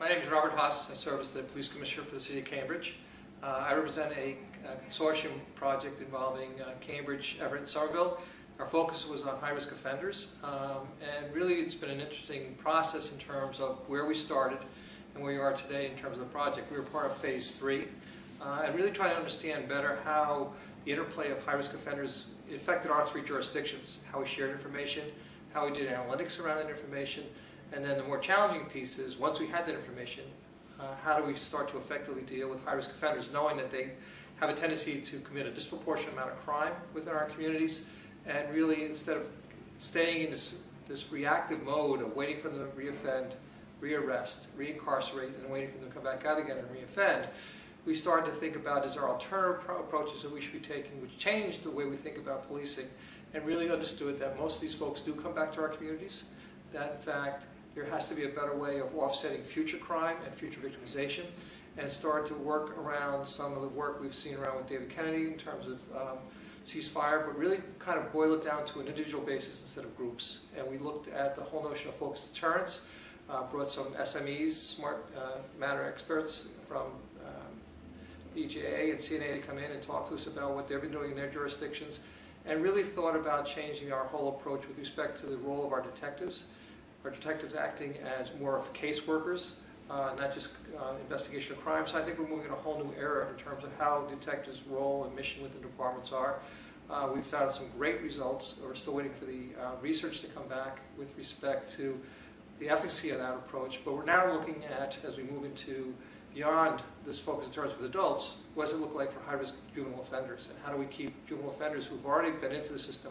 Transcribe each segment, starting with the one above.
My name is Robert Haas. I serve as the Police Commissioner for the City of Cambridge. I represent a consortium project involving Cambridge, Everett, and Somerville. Our focus was on high-risk offenders, and really it's been an interesting process in terms of where we started and where we are today in terms of the project. We were part of Phase 3, and really trying to understand better how the interplay of high-risk offenders affected our three jurisdictions, how we shared information, how we did analytics around that information, and then the more challenging piece is, once we had that information, how do we start to effectively deal with high-risk offenders, knowing that they have a tendency to commit a disproportionate amount of crime within our communities, and really instead of staying in this reactive mode of waiting for them to reoffend, rearrest, reincarcerate, and waiting for them to come back out again and reoffend, we started to think about, is there alternative approaches that we should be taking which change the way we think about policing, and really understood that most of these folks do come back to our communities, that in fact there has to be a better way of offsetting future crime and future victimization, and start to work around some of the work we've seen around with David Kennedy in terms of ceasefire, but really kind of boil it down to an individual basis instead of groups. And we looked at the whole notion of focused deterrence, brought some SMEs, smart matter experts from BJA and CNA to come in and talk to us about what they've been doing in their jurisdictions, and really thought about changing our whole approach with respect to the role of our detectives. Our detectives acting as more of caseworkers, not just investigation of crime. So I think we're moving in a whole new era in terms of how detectives' role and mission within departments are. We've found some great results. We're still waiting for the research to come back with respect to the efficacy of that approach. But we're now looking at, as we move into beyond this focus in terms of adults, what does it look like for high-risk juvenile offenders? And how do we keep juvenile offenders who've already been into the system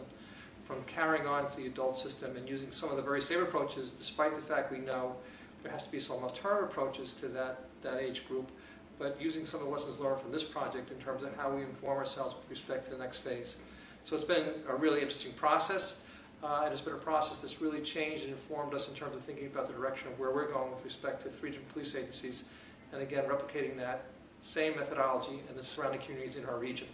from carrying on to the adult system and using some of the very same approaches, despite the fact we know there has to be some alternative approaches to that age group, but using some of the lessons learned from this project in terms of how we inform ourselves with respect to the next phase. So it's been a really interesting process, and it's been a process that's really changed and informed us in terms of thinking about the direction of where we're going with respect to three different police agencies, and again replicating that same methodology in the surrounding communities in our region.